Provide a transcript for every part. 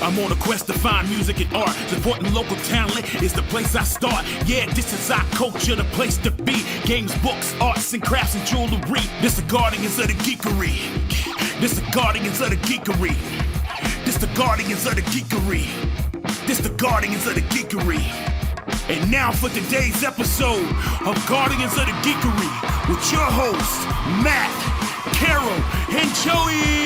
I'm on a quest to find music and art. Supporting local talent is the place I start. Yeah, this is our culture, the place to be. Games, books, arts and crafts and jewelry. This the guardians of the geekery. This the guardians of the geekery. This the guardians of the geekery. This the guardians of the geekery. And now for today's episode of Guardians of the Geekery with your hosts, Matt, Carol, and Joey.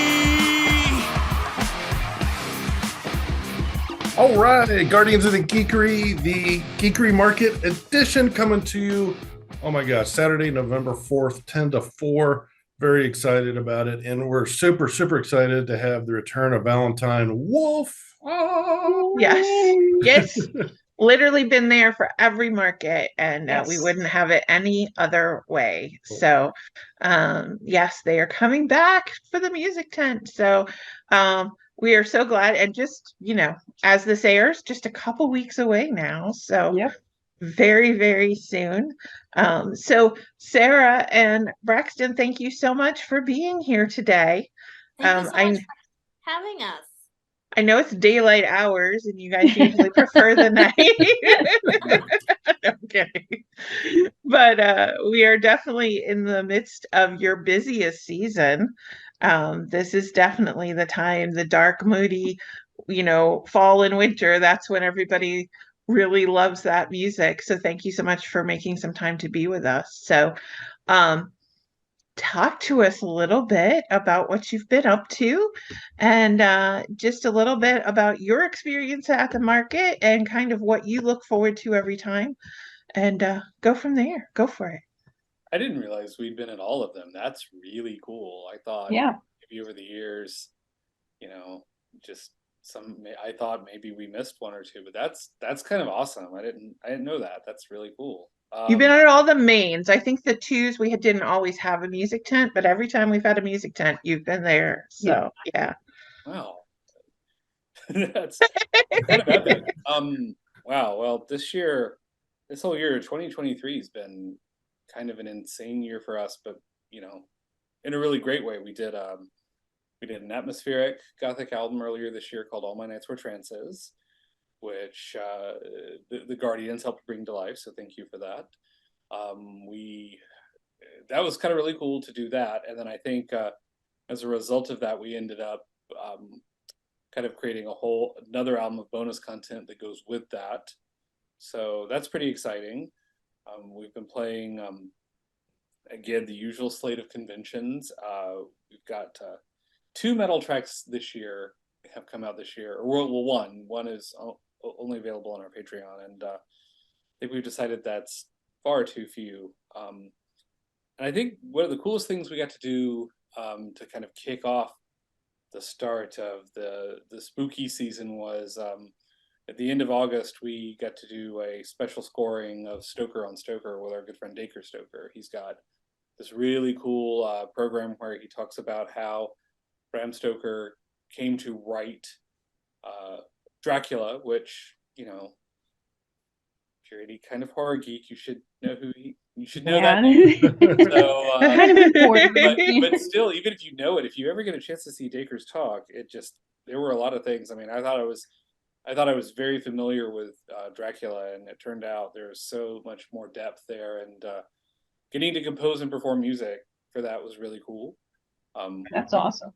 All right, Guardians of the Geekery Market Edition coming to you, oh my gosh, Saturday, November 4th, 10 to 4. Very excited about it. And we're super, super excited to have the return of Valentine Wolfe. Oh. Yes. Literally been there for every market, and we wouldn't have it any other way. So yes, they are coming back for the music tent. So we are so glad, and just, as this airs, just a couple weeks away now. So very, very soon. So Sarah and Braxton, thank you so much for being here today. Thank you so much for having us. I know it's daylight hours and you guys usually prefer the night. No, I'm kidding. But we are definitely in the midst of your busiest season. This is definitely the time, the dark, moody, fall and winter. That's when everybody really loves that music. So thank you so much for making some time to be with us. So talk to us a little bit about what you've been up to, and just a little bit about your experience at the market and kind of what you look forward to every time, and go from there. Go for it. I didn't realize we'd been at all of them. That's really cool. I thought maybe over the years, I thought maybe we missed one or two, but that's kind of awesome. I didn't know that. That's really cool. You've been at all the mains. I think the twos we didn't always have a music tent, but every time we've had a music tent, you've been there. So yeah. Wow. That's kind of epic. Wow. Well, this whole year, 2023 has been kind of an insane year for us, but in a really great way. We did an atmospheric Gothic album earlier this year called All My Nights Were Trances, which the Guardians helped bring to life. So thank you for that. That was kind of really cool to do that. And then I think as a result of that, we ended up kind of creating another album of bonus content that goes with that. So that's pretty exciting. We've been playing, again, the usual slate of conventions. We've got 2 metal tracks this year have come out this year. One is only available on our Patreon, and I think we've decided that's far too few. And I think one of the coolest things we got to do to kind of kick off the start of the spooky season was at the end of August, we got to do a special scoring of Stoker on Stoker with our good friend Dacre Stoker. He's got this really cool program where he talks about how Bram Stoker came to write Dracula, which, if you're any kind of horror geek, you should know that. So, kind of important. but still, even if you know it, if you ever get a chance to see Dacre's talk, there were a lot of things. I mean, I thought I was very familiar with Dracula, and it turned out there's so much more depth there, and getting to compose and perform music for that was really cool. That's awesome.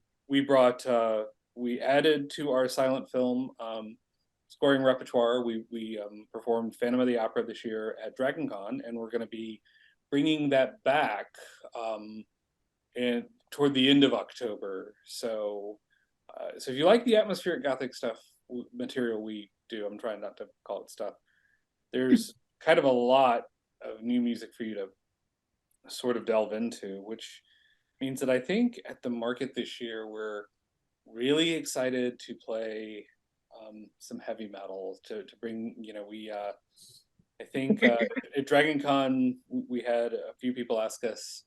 We added to our silent film scoring repertoire. We performed Phantom of the Opera this year at Dragon Con, and we're going to be bringing that back and toward the end of October. So if you like the atmospheric Gothic stuff material we do, I'm trying not to call it stuff, there's kind of a lot of new music for you to sort of delve into, which means that I think at the market this year we're really excited to play some heavy metal to bring. I think at Dragon Con we had a few people ask us,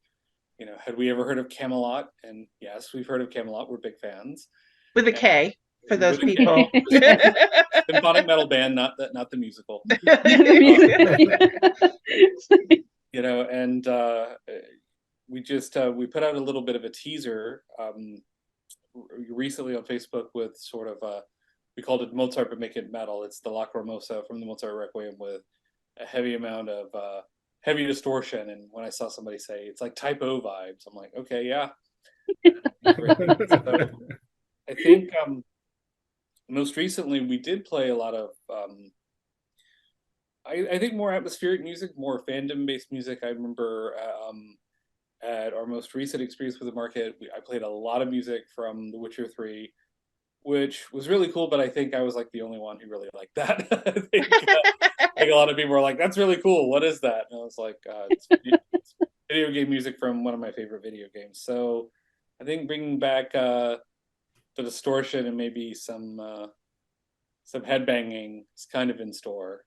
had we ever heard of Camelot? And yes, we've heard of Camelot. We're big fans. With a K for those people. Symphonic metal band, not the musical. And we put out a little bit of a teaser recently on Facebook with sort of we called it Mozart but make it metal. It's the Lacrimosa from the Mozart Requiem with a heavy amount of heavy distortion. And when I saw somebody say it's like Type O vibes, I'm like, okay, yeah. So I think most recently we did play a lot of I think more atmospheric music, more fandom based music. I remember at our most recent experience with the market, I played a lot of music from The Witcher 3, which was really cool, but I think I was like the only one who really liked that. I think a lot of people were like, that's really cool. What is that? And I was like, it's video game music from one of my favorite video games. So I think bringing back the distortion and maybe some headbanging is kind of in store.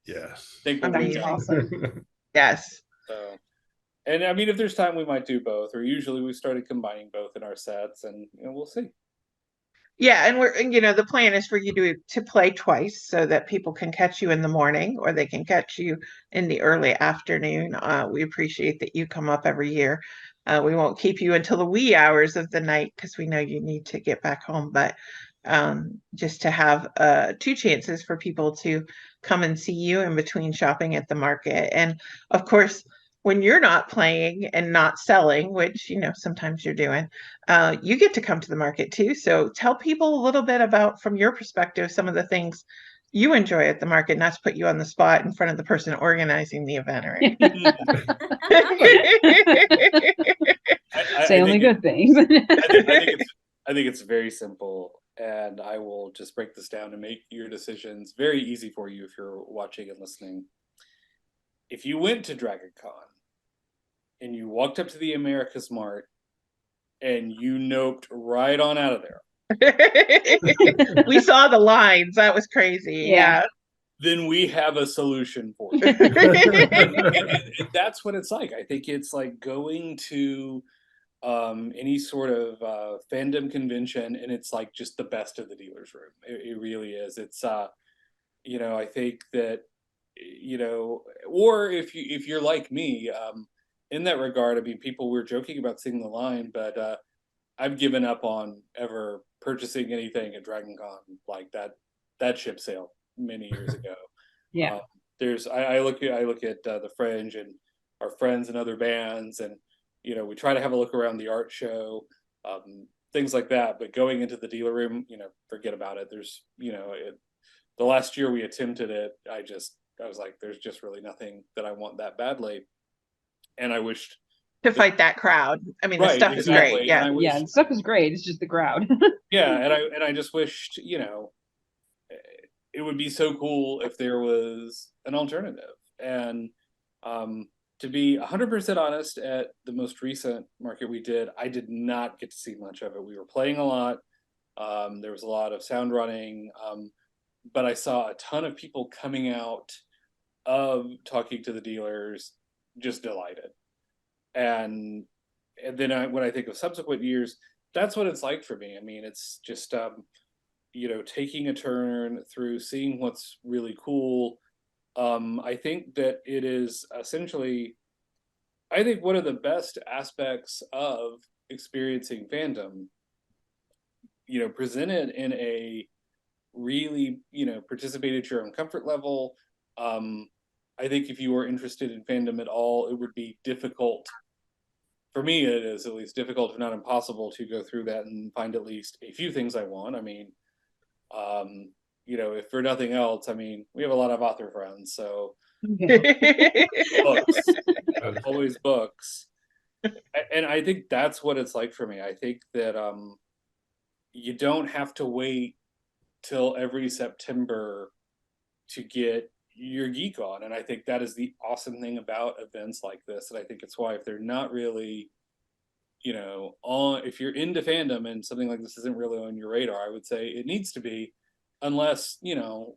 Yes. I think we'll be Awesome. Yes. So, and I mean, if there's time, we might do both, or usually we started combining both in our sets, and we'll see. Yeah, and the plan is for you to play twice so that people can catch you in the morning or they can catch you in the early afternoon. We appreciate that you come up every year. We won't keep you until the wee hours of the night because we know you need to get back home, but just to have 2 chances for people to come and see you in between shopping at the market. And of course, when you're not playing and not selling, which sometimes you're doing, you get to come to the market too. So tell people a little bit about, from your perspective, some of the things you enjoy at the market, not to put you on the spot in front of the person organizing the event or anything. Say only good things. I think it's very simple, and I will just break this down and make your decisions very easy for you if you're watching and listening. If you went to Dragon Con and you walked up to the America's Mart and you noped right on out of there. We saw the lines. That was crazy. Yeah. Then we have a solution for you. And that's what it's like. I think it's like going to any sort of fandom convention, and it's like just the best of the dealer's room. It really is. It's I think that or if you're like me, in that regard, I mean, people were joking about seeing the line, but I've given up on ever purchasing anything at Dragon Con. Like that ship sailed many years ago. Yeah. I look at the Fringe and our friends and other bands, and we try to have a look around the art show, things like that. But going into the dealer room, forget about it. There's the last year we attempted it, I was like, there's just really nothing that I want that badly. And I wished to fight that crowd. I mean, right, the stuff exactly. is great. Yeah. The stuff is great. It's just the crowd. Yeah. And I just wished, it would be so cool if there was an alternative. And to be 100% honest, at the most recent market we did, I did not get to see much of it. We were playing a lot. There was a lot of sound running. But I saw a ton of people coming out of talking to the dealers, just delighted. And then when I think of subsequent years, that's what it's like for me. I mean, it's just, taking a turn through, seeing what's really cool. I think that it is essentially, I think one of the best aspects of experiencing fandom, presented in a really, participate at your own comfort level. I think if you were interested in fandom at all, it would be difficult. For me, it is at least difficult, if not impossible, to go through that and find at least a few things I want. I mean, if for nothing else, I mean, we have a lot of author friends, so books, always books. And I think that's what it's like for me. I think that you don't have to wait till every September to get your geek on. And I think that is the awesome thing about events like this. And I think it's why, if they're not really, if you're into fandom and something like this isn't really on your radar, I would say it needs to be, unless,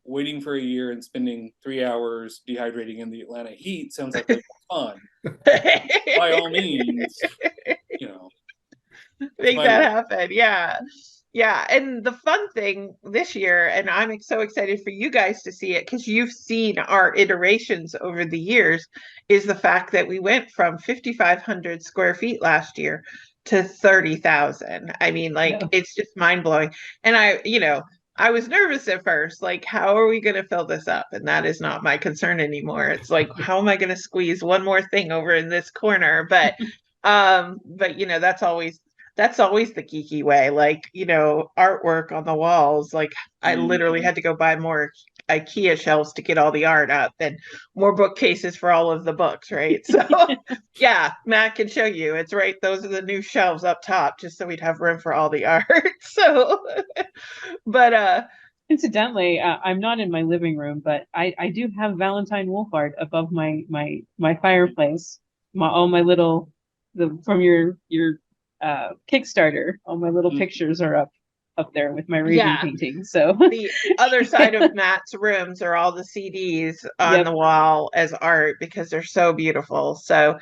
waiting for a year and spending 3 hours dehydrating in the Atlanta heat sounds like fun. By all means, make that happen. Yeah. Yeah, and the fun thing this year, and I'm so excited for you guys to see it because you've seen our iterations over the years, is the fact that we went from 5,500 square feet last year to 30,000. I mean, it's just mind blowing. And I was nervous at first, like, how are we going to fill this up? And that is not my concern anymore. It's like, how am I going to squeeze one more thing over in this corner? But you know, that's always the geeky way. Like, you know, artwork on the walls. Like, I literally had to go buy more IKEA shelves to get all the art up, and more bookcases for all of the books, right? So yeah, Matt can show you. It's right. Those are the new shelves up top, just so we'd have room for all the art. So but Incidentally, I'm not in my living room, but I do have Valentine Wolfe art above my fireplace. All my little from your Kickstarter, all my little pictures are up there with my Raven yeah, painting. So the other side of Matt's rooms are all the CDs on Yep. the wall as art because they're so beautiful. So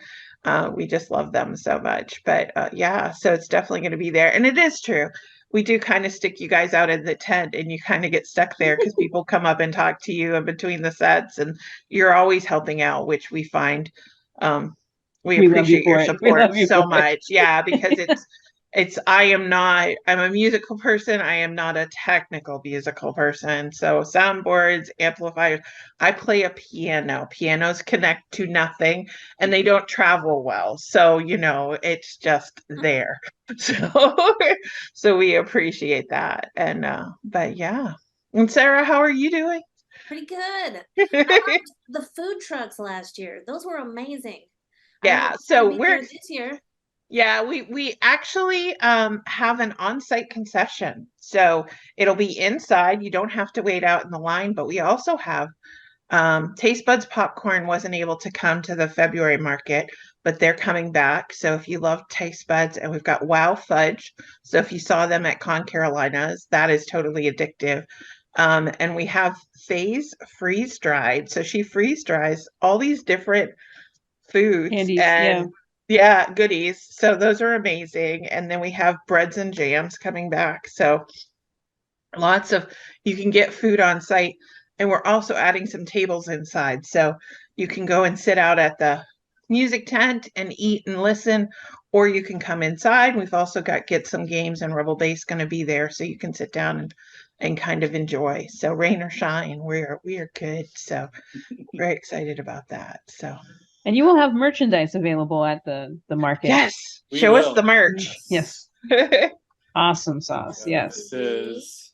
we just love them so much. But yeah, so it's definitely going to be there. And it is true. We do kind of stick you guys out in the tent and you kind of get stuck there because people come up and talk to you in between the sets and you're always helping out, which we find we We love you appreciate your for it. We support love you so for it. much. Yeah, because I'm a musical person. I am not a technical musical person. So soundboards, amplifiers, I play a piano. Pianos connect to nothing and they don't travel well. So, you know, it's just there. So so we appreciate that. And but yeah. And Sarah, how are you doing? Pretty good. I loved the food trucks last year. Those were amazing. I hope Yeah, I can so be there this year. yeah, we actually have an on-site concession. So it'll be inside. You don't have to wait out in the line, but we also have Taste Buds Popcorn wasn't able to come to the February market, but they're coming back. So if you love Taste Buds, and we've got Wow Fudge. So if you saw them at Con Carolinas, that is totally addictive. And we have Faye's freeze dried. So she freeze dries all these different foods Candies, yeah. and yeah, goodies. So those are amazing. And then we have breads and jams coming back. So lots of you can get food on site. And we're also adding some tables inside. So you can go and sit out at the music tent and eat and listen, or you can come inside. We've also got Get Some Games and Rebel Base going to be there so you can sit down and kind of enjoy. So rain or shine, we are good. So very excited about that. So And you will have merchandise available at the market. yes, We show us will. the merch. Yes. Awesome sauce. Yes. This is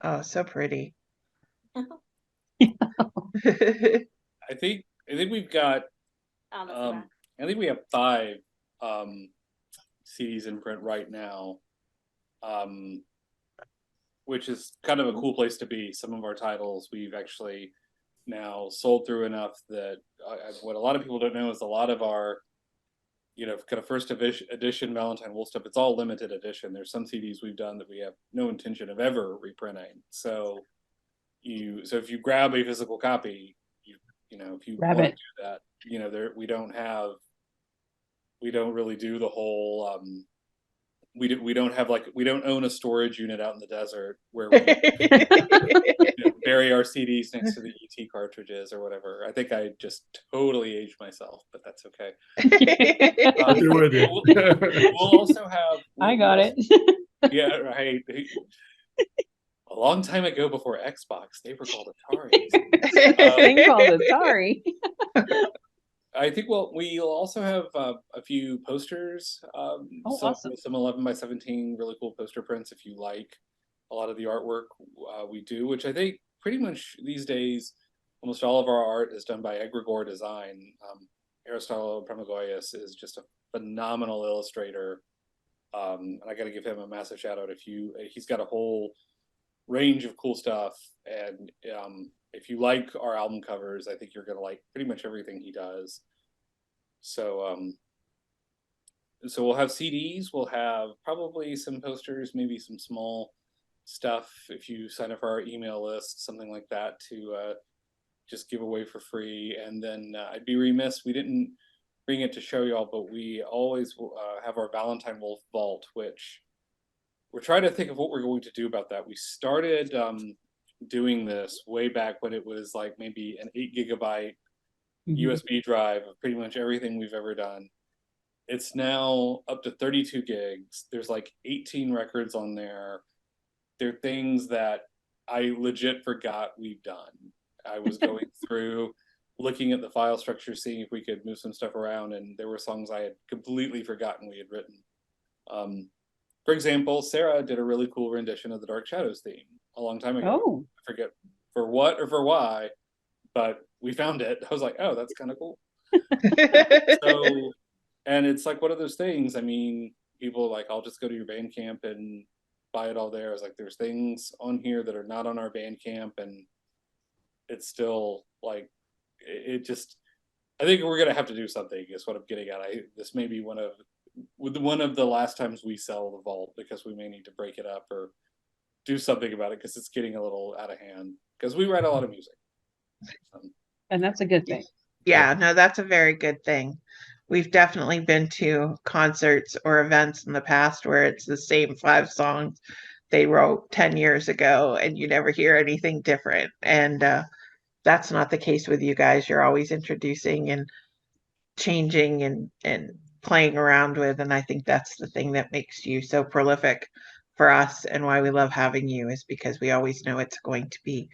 Oh, so pretty. I think we've got Oh, that's right. I think we have 5 CDs in print right now, which is kind of a cool place to be. Some of our titles we've actually now sold through enough that what a lot of people don't know is a lot of our, you know, kind of first edition Valentine Wolfe stuff, it's all limited edition. There's some CDs we've done that we have no intention of ever reprinting. So if you grab a physical copy, you know, if you Grab want it. to do that, you know, we don't really do the whole we don't own a storage unit out in the desert where we bury our CDs next to the ET cartridges or whatever. I think I just totally aged myself, but that's okay. You're with you. We'll also have. I got it. Yeah, right. A long time ago, before Xbox, they were called Ataris. Thing called Atari. I think we'll also have a few posters. Awesome. Some 11x17 really cool poster prints if you like a lot of the artwork we do, which I think pretty much these days almost all of our art is done by Egregore Design. Aristotle Pramagoyas is just a phenomenal illustrator. And I got to give him a massive shout out. He's got a whole range of cool stuff, and if you like our album covers, I think you're gonna like pretty much everything he does. So we'll have CDs, we'll have probably some posters, maybe some small stuff if you sign up for our email list, something like that, to just give away for free. And then I'd be remiss, we didn't bring it to show y'all, but we always have our Valentine Wolfe vault, which we're trying to think of what we're going to do about that. We started doing this way back when it was like maybe an 8 gigabyte USB drive of pretty much everything we've ever done. It's now up to 32 gigs. There's like 18 records on there. they're things that I legit forgot we've done. I was going through, looking at the file structure, seeing if we could move some stuff around, and there were songs I had completely forgotten we had written. For example, Sarah did a really cool rendition of the Dark Shadows theme a long time ago. Oh. I forget for what or for why, but we found it. I was like, oh, that's kind of cool. So, and it's like one of those things. I mean, people like, I'll just go to your Bandcamp and buy it all there. It's like there's things on here that are not on our Bandcamp, and it's still like it just. I think we're gonna have to do something. Is what I'm getting at. This may be one of the last times we sell the vault, because we may need to break it up or do something about it, because it's getting a little out of hand. Because we write a lot of music, and that's a good thing. Yeah, no, that's a very good thing. We've definitely been to concerts or events in the past where it's the same 5 songs they wrote 10 years ago, and you never hear anything different. And that's not the case with you guys. You're always introducing and changing and playing around with. And I think that's the thing that makes you so prolific for us, and why we love having you, is because we always know it's going to be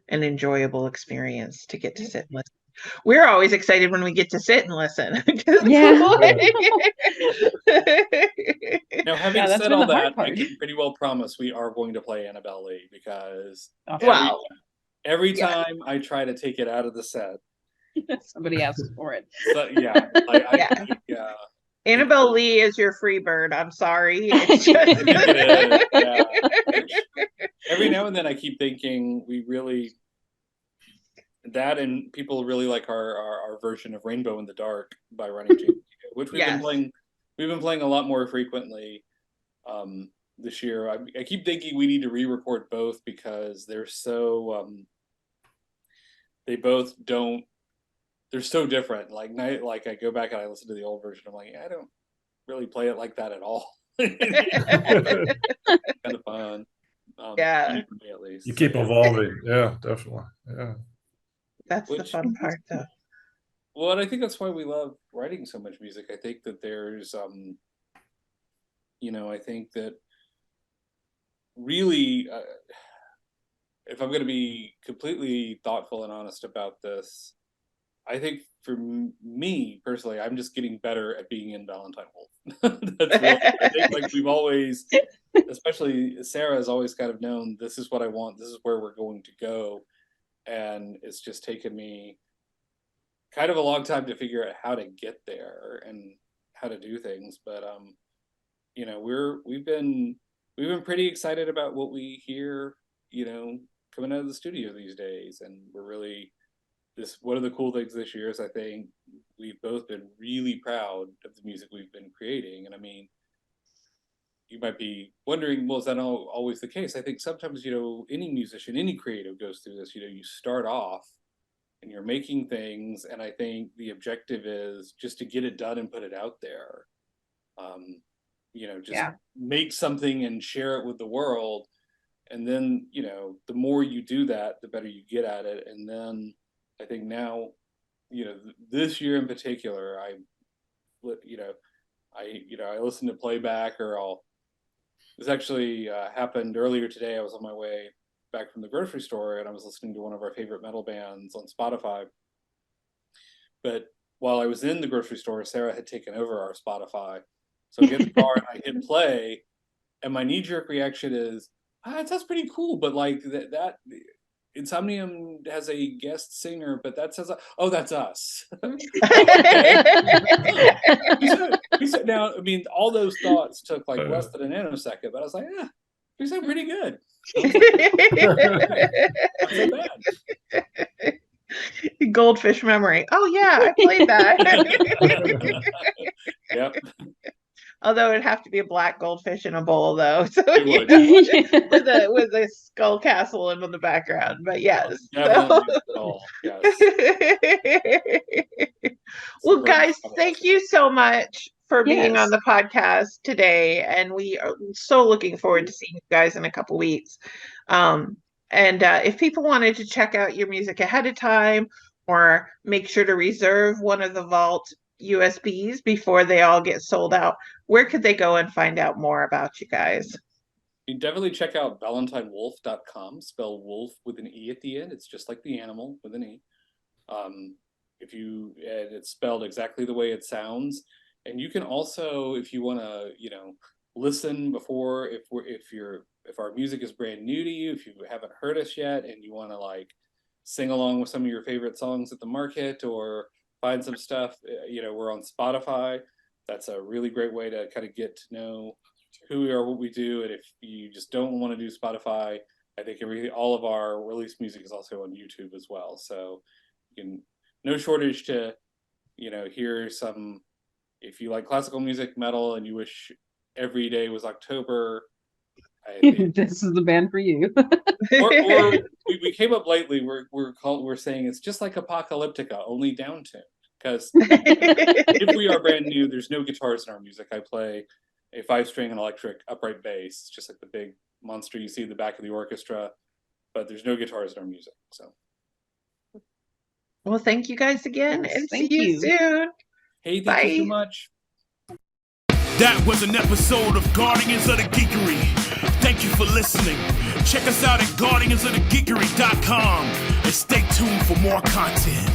an enjoyable experience to get to sit and listen. We're always excited when we get to sit and listen. Yeah. Now, having said all that, I can pretty well promise we are going to play Annabelle Lee, because every time I try to take it out of the set, somebody asks for it. So, yeah. Annabelle Lee is your free bird. I'm sorry. Every now and then I keep thinking we really, that, and people really like our version of Rainbow in the Dark by Running Jane, which we've been playing. We've been playing a lot more frequently this year. I keep thinking we need to re-record both, because they're so they both don't. They're so different. Like I go back and I listen to the old version. I'm like, I don't really play it like that at all. Kind of fun. Yeah. At least. You keep evolving. Yeah, definitely. Yeah. That's the fun part, though. Well, and I think that's why we love writing so much music. I think that there's, I think that really, if I'm going to be completely thoughtful and honest about this, I think for me personally, I'm just getting better at being in Valentine Wolfe. That's really, I think, like, we've always, especially Sarah, has always kind of known this is what I want. This is where we're going to go, and it's just taken me kind of a long time to figure out how to get there and how to do things. But we've been pretty excited about what we hear, coming out of the studio these days, and we're really. One of the cool things this year is I think we've both been really proud of the music we've been creating. And I mean, you might be wondering, well, is that always the case? I think sometimes, any musician, any creative goes through this. You start off and you're making things, and I think the objective is just to get it done and put it out there. Make something and share it with the world. And then, the more you do that, the better you get at it. And then I think now, this year in particular, I listen to playback, or this actually happened earlier today. I was on my way back from the grocery store, and I was listening to one of our favorite metal bands on Spotify. But while I was in the grocery store, Sarah had taken over our Spotify. So I get in the car and I hit play, and my knee-jerk reaction is, that's pretty cool, but like that Insomnium has a guest singer, but that says, oh, that's us. We said, now, I mean, all those thoughts took like less than a nanosecond, but I was like, we said pretty good. Not so bad. Goldfish memory. Oh yeah, I played that. Yep. Although it'd have to be a black goldfish in a bowl, though, so with a skull castle in the background. But yes. Yes. Well, guys, thank you so much for being on the podcast today, and we are so looking forward to seeing you guys in a couple weeks. And if people wanted to check out your music ahead of time, or make sure to reserve one of the Vault USBs before they all get sold out, where could they go and find out more about you guys? You can definitely check out ValentineWolfe.com, spell wolf with an E at the end. It's just like the animal with an E. And it's spelled exactly the way it sounds. And you can also, if you want to, listen before, if our music is brand new to you, if you haven't heard us yet and you want to like sing along with some of your favorite songs at the market or find some stuff, we're on Spotify. That's a really great way to kind of get to know who we are, what we do. And if you just don't want to do Spotify, I think all of our released music is also on YouTube as well. So no shortage to, hear some, if you like classical music, metal, and you wish every day was October, I think this is the band for you. or we came up lately. We're saying it's just like Apocalyptica, only downtuned. Because if we are brand new, there's no guitars in our music. I play a 5-string and electric upright bass, just like the big monster you see in the back of the orchestra. But there's no guitars in our music. So, well, thank you guys again, Yes, and see thank you you. soon. hey, thank you so Bye. much. That was an episode of Guardians of the Geekery. Thank you for listening. Check us out at guardiansofthegeekery.com and stay tuned for more content.